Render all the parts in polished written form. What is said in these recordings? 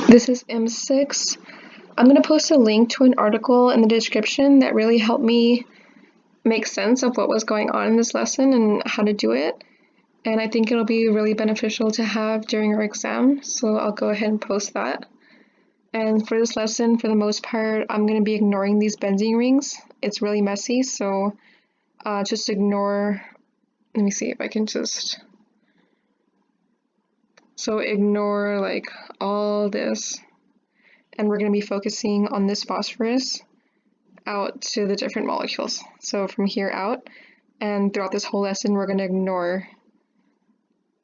This is M6. I'm going to post a link to an article in the description that really helped me make sense of what was going on in this lesson and how to do it. And I think it'll be really beneficial to have during our exam, so I'll go ahead and post that. And for this lesson, for the most part, I'm going to be ignoring these benzene rings. It's really messy, so just ignore. Let me see if I can just. So ignore like all this. And we're going to be focusing on this phosphorus out to the different molecules. So from here out, and throughout this whole lesson, we're going to ignore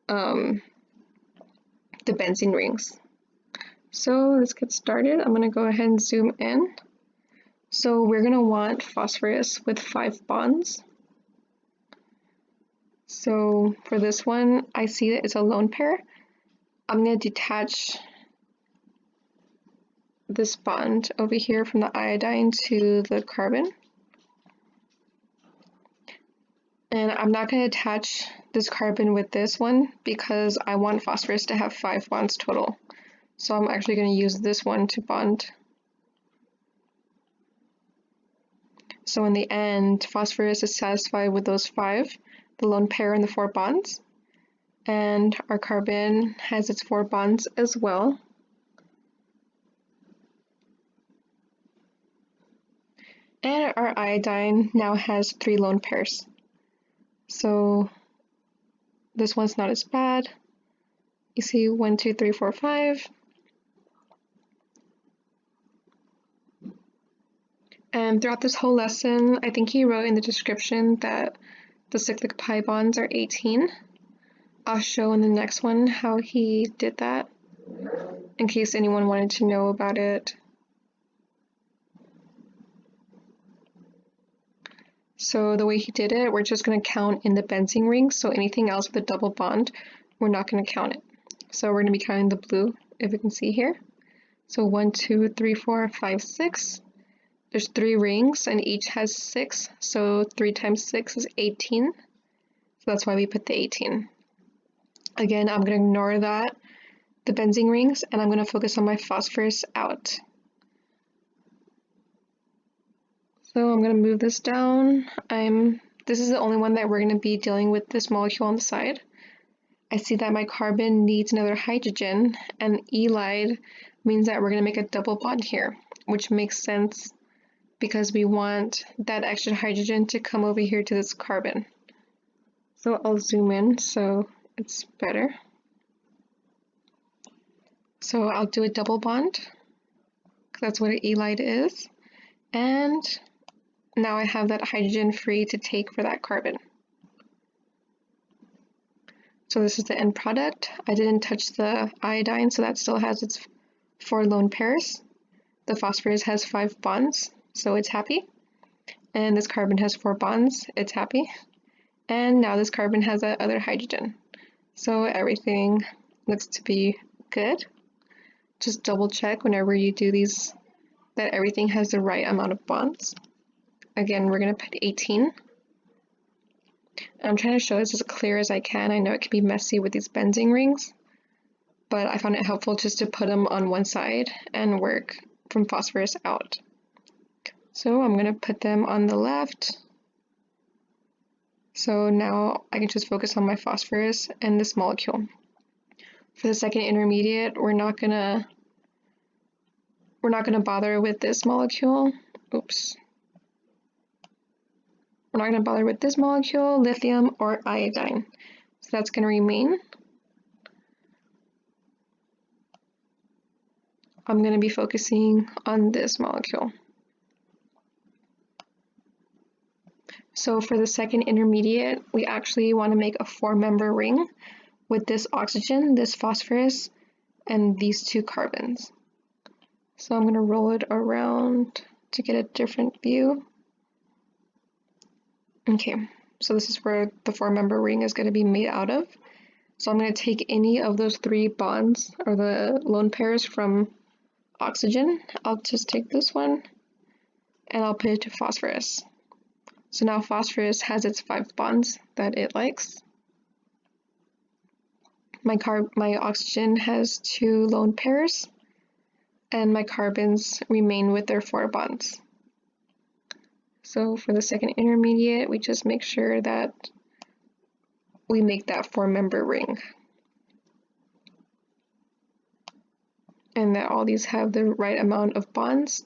the benzene rings. So let's get started. I'm going to go ahead and zoom in. So we're going to want phosphorus with 5 bonds. So for this one, I see that it's a lone pair. I'm going to detach this bond over here from the iodine to the carbon. And I'm not going to attach this carbon with this one because I want phosphorus to have 5 bonds total. So I'm actually going to use this one to bond. So in the end, phosphorus is satisfied with those 5, the lone pair and the 4 bonds. And our carbon has its 4 bonds as well. And our iodine now has 3 lone pairs. So this one's not as bad. You see 1, 2, 3, 4, 5. And throughout this whole lesson, I think he wrote in the description that the cyclic pi bonds are 18. I'll show in the next one how he did that, in case anyone wanted to know about it. So the way he did it, we're just going to count in the benzene rings, so anything else with a double bond, we're not going to count it. So we're going to be counting the blue, if you can see here. So 1, 2, 3, 4, 5, 6. There's 3 rings, and each has 6, so 3 times 6 is 18. So that's why we put the 18. Again, I'm going to ignore that, the benzene rings, and I'm going to focus on my phosphorus out. So I'm going to move this down. This is the only one that we're going to be dealing with this molecule on the side. I see that my carbon needs another hydrogen, and ylide means that we're going to make a double bond here, which makes sense because we want that extra hydrogen to come over here to this carbon. So I'll zoom in so it's better. So I'll do a double bond, because that's what an ylide is. And now I have that hydrogen free to take for that carbon. So this is the end product. I didn't touch the iodine, so that still has its 4 lone pairs. The phosphorus has 5 bonds, so it's happy. And this carbon has 4 bonds, it's happy. And now this carbon has that other hydrogen. So everything looks to be good. Just double check whenever you do these that everything has the right amount of bonds. Again, we're going to put 18. I'm trying to show this as clear as I can. I know it can be messy with these benzene rings, but I found it helpful just to put them on one side and work from phosphorus out. So I'm going to put them on the left. So now I can just focus on my phosphorus and this molecule. For the second intermediate, we're not gonna bother with this molecule. Oops. We're not going to bother with this molecule, lithium, or iodine. So that's going to remain. I'm going to be focusing on this molecule. So for the second intermediate, we actually want to make a 4-member ring with this oxygen, this phosphorus, and these 2 carbons. So I'm going to roll it around to get a different view. Okay, so this is where the 4-member ring is going to be made out of. So I'm going to take any of those 3 bonds, or the lone pairs from oxygen. I'll just take this one, and I'll put it to phosphorus. So now phosphorus has its 5 bonds that it likes. My oxygen has 2 lone pairs, and my carbons remain with their 4 bonds. So for the second intermediate, we just make sure that we make that 4-member ring, and that all these have the right amount of bonds,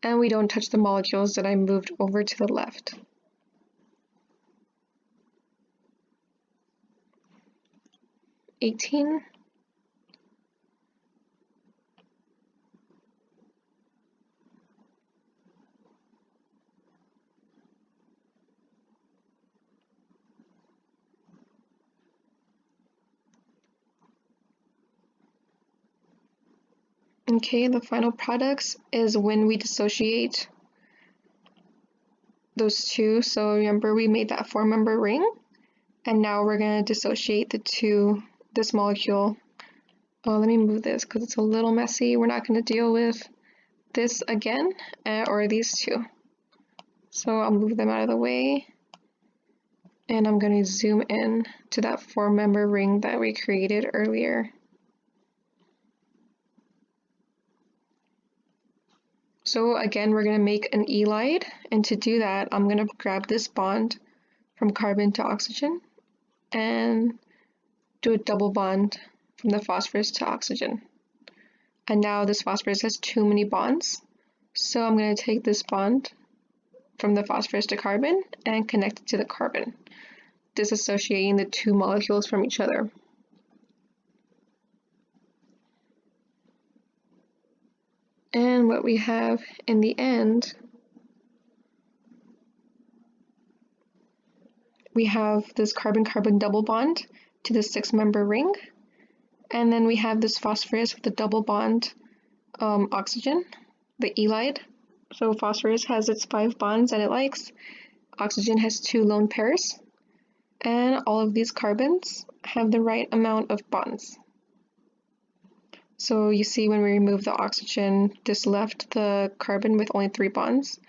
and we don't touch the molecules that I moved over to the left. '18. Okay, the final products is when we dissociate those two. So remember, we made that 4-member ring, and now we're going to dissociate this molecule. Oh, let me move this because it's a little messy. We're not going to deal with this again, or these two. So I'll move them out of the way, and I'm going to zoom in to that 4-member ring that we created earlier. So again, we're going to make an ylide, and to do that, I'm going to grab this bond from carbon to oxygen and do a double bond from the phosphorus to oxygen. And now this phosphorus has too many bonds, so I'm going to take this bond from the phosphorus to carbon and connect it to the carbon, disassociating the two molecules from each other. And what we have in the end, we have this carbon-carbon double bond to the 6-member ring, and then we have this phosphorus with the double bond oxygen, the ylide. So phosphorus has its 5 bonds that it likes, oxygen has 2 lone pairs, and all of these carbons have the right amount of bonds. So you see when we remove the oxygen, this left the carbon with only 3 bonds.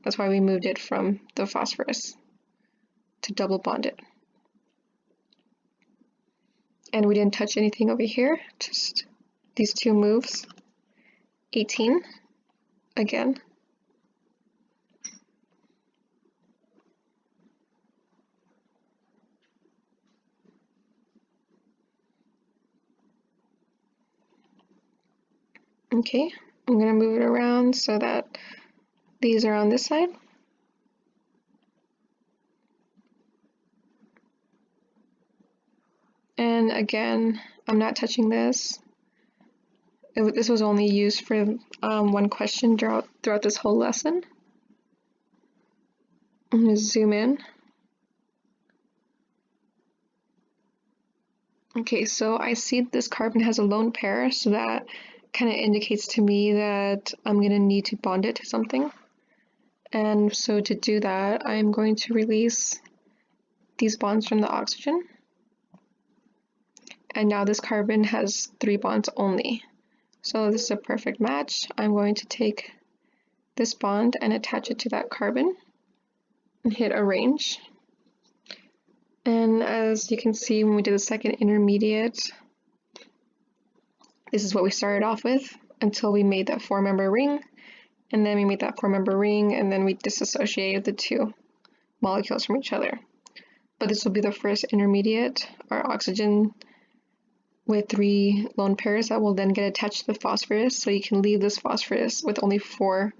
That's why we moved it from the phosphorus to double bond it. And we didn't touch anything over here, just these 2 moves. 18, again. Okay, I'm going to move it around so that these are on this side. And again, I'm not touching this. This was only used for one question throughout this whole lesson. I'm going to zoom in. Okay, so I see this carbon has a lone pair, so that kind of indicates to me that I'm going to need to bond it to something. And so to do that, I'm going to release these bonds from the oxygen. And now this carbon has 3 bonds only. So this is a perfect match. I'm going to take this bond and attach it to that carbon and hit arrange. And as you can see, when we did the second intermediate, this is what we started off with until we made that 4-member ring, and then we made that 4-member ring, and then we disassociated the 2 molecules from each other. But this will be the first intermediate, our oxygen with 3 lone pairs that will then get attached to the phosphorus, so you can leave this phosphorus with only 4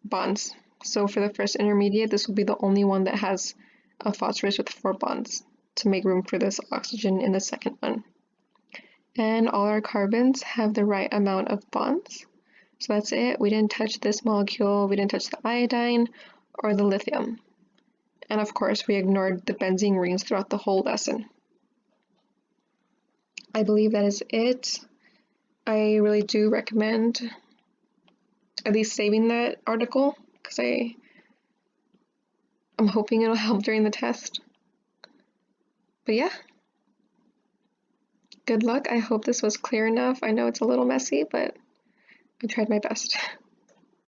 bonds. So for the first intermediate, this will be the only one that has a phosphorus with 4 bonds to make room for this oxygen in the second one. And all our carbons have the right amount of bonds. So that's it. We didn't touch this molecule, we didn't touch the iodine or the lithium. And of course, we ignored the benzene rings throughout the whole lesson. I believe that is it. I really do recommend at least saving that article because I'm hoping it'll help during the test. But yeah. Good luck. I hope this was clear enough. I know it's a little messy, but I tried my best.